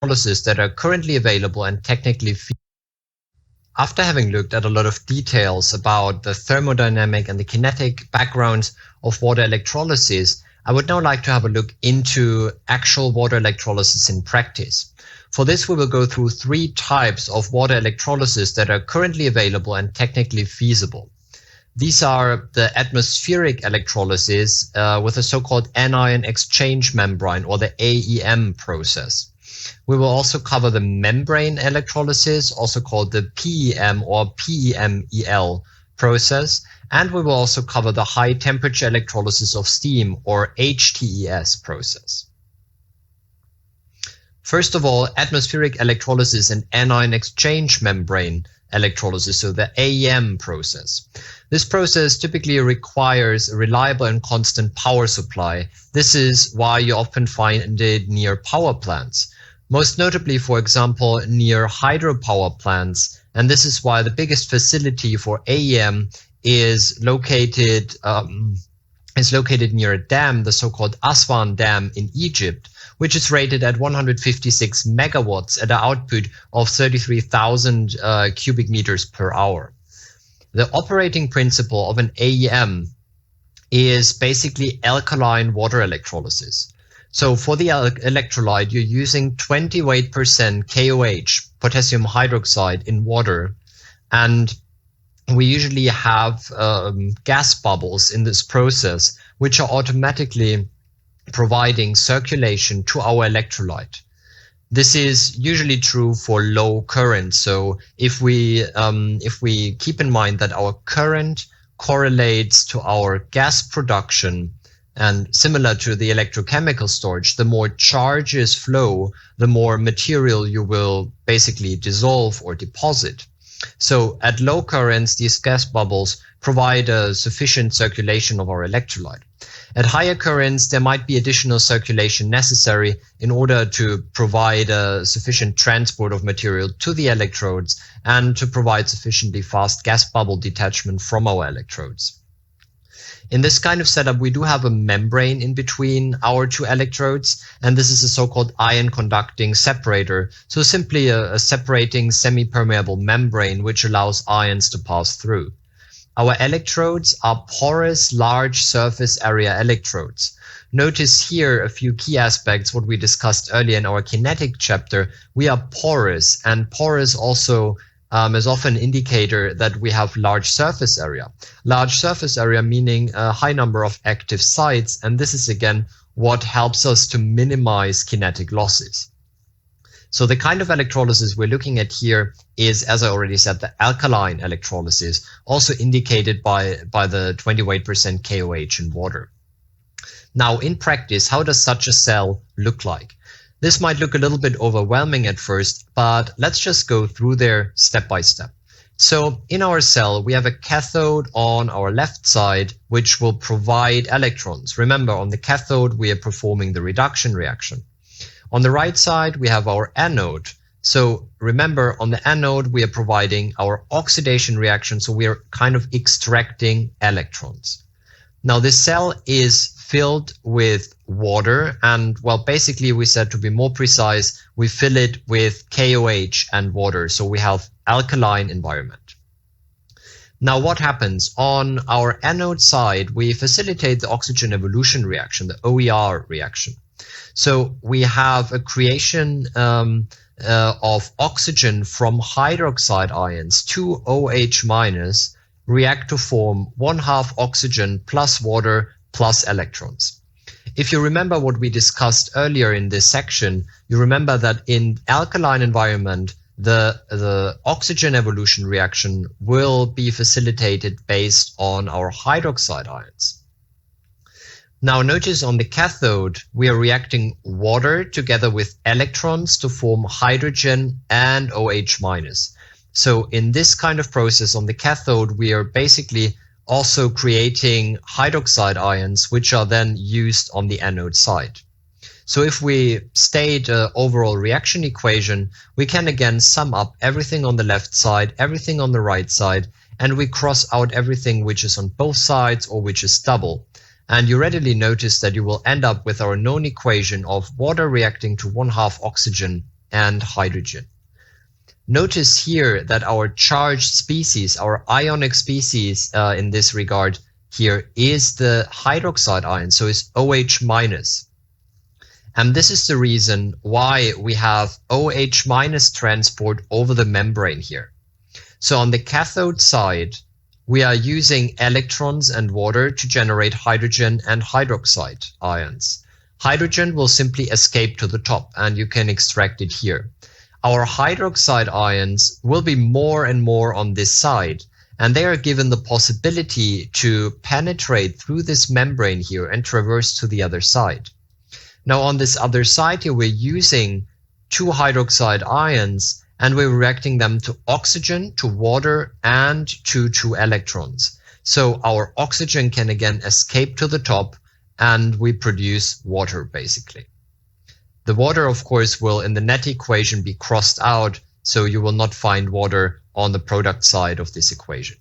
electrolysis that are currently available and technically feasible. After having looked at a lot of details about the thermodynamic and the kinetic backgrounds of water electrolysis, I would now like to have a look into actual water electrolysis in practice. For this, we will go through three types of water electrolysis that are currently available and technically feasible. These are the atmospheric electrolysis with a so-called anion exchange membrane, or the AEM process. We will also cover the membrane electrolysis, also called the PEM or PEMEL process, and we will also cover the high temperature electrolysis of steam, or HTES process. First of all, atmospheric electrolysis and anion exchange membrane electrolysis, so the AEM process. This process typically requires a reliable and constant power supply. This is why you often find it near power plants, most notably, for example, near hydropower plants. And this is why the biggest facility for AEM is located near a dam, the so-called Aswan Dam in Egypt, which is rated at 156 megawatts at an output of 33,000 cubic meters per hour. The operating principle of an AEM is basically alkaline water electrolysis. So for the electrolyte, you're using 28% KOH, potassium hydroxide, in water, and we usually have gas bubbles in this process, which are automatically providing circulation to our electrolyte. This is usually true for low current. So if we keep in mind that our current correlates to our gas production, and similar to the electrochemical storage, the more charges flow, the more material you will basically dissolve or deposit. So at low currents, these gas bubbles provide a sufficient circulation of our electrolyte. At higher currents, there might be additional circulation necessary in order to provide a sufficient transport of material to the electrodes and to provide sufficiently fast gas bubble detachment from our electrodes. In this kind of setup, we do have a membrane in between our two electrodes, and this is a so-called ion conducting separator. So simply a separating semi-permeable membrane which allows ions to pass through. Our electrodes are porous, large surface area electrodes. Notice here a few key aspects, what we discussed earlier in our kinetic chapter. We are porous, and porous also is often an indicator that we have large surface area. Large surface area meaning a high number of active sites, and this is again what helps us to minimize kinetic losses. So the kind of electrolysis we're looking at here is, as I already said, the alkaline electrolysis, also indicated by the 28% KOH in water. Now, in practice, how does such a cell look like? This might look a little bit overwhelming at first, but let's just go through there step by step. So in our cell, we have a cathode on our left side, which will provide electrons. Remember, on the cathode, we are performing the reduction reaction. On the right side, we have our anode. So remember, on the anode, we are providing our oxidation reaction. So we are kind of extracting electrons. Now, this cell is filled with water, and well, basically we said, to be more precise, we fill it with KOH and water. So we have alkaline environment. Now, what happens on our anode side? We facilitate the oxygen evolution reaction, the OER reaction. So we have a creation of oxygen from hydroxide ions, 2 OH minus, react to form 1/2 oxygen plus water plus electrons. If you remember what we discussed earlier in this section, you remember that in alkaline environment, the oxygen evolution reaction will be facilitated based on our hydroxide ions. Now notice on the cathode, we are reacting water together with electrons to form hydrogen and OH minus. So in this kind of process on the cathode, we are basically also creating hydroxide ions, which are then used on the anode side. So if we state an overall reaction equation, we can again sum up everything on the left side, everything on the right side, and we cross out everything which is on both sides or which is double. And you readily notice that you will end up with our known equation of water reacting to 1/2 oxygen and hydrogen. Notice here that our charged species, our ionic species in this regard here is the hydroxide ion, so it's OH minus. And this is the reason why we have OH minus transport over the membrane here. So on the cathode side, we are using electrons and water to generate hydrogen and hydroxide ions. Hydrogen will simply escape to the top, and you can extract it here. Our hydroxide ions will be more and more on this side, and they are given the possibility to penetrate through this membrane here and traverse to the other side. Now on this other side here, we're using two hydroxide ions, and we're reacting them to oxygen, to water, and to two electrons. So our oxygen can again escape to the top, and we produce water basically. The water, of course, will in the net equation be crossed out, so you will not find water on the product side of this equation.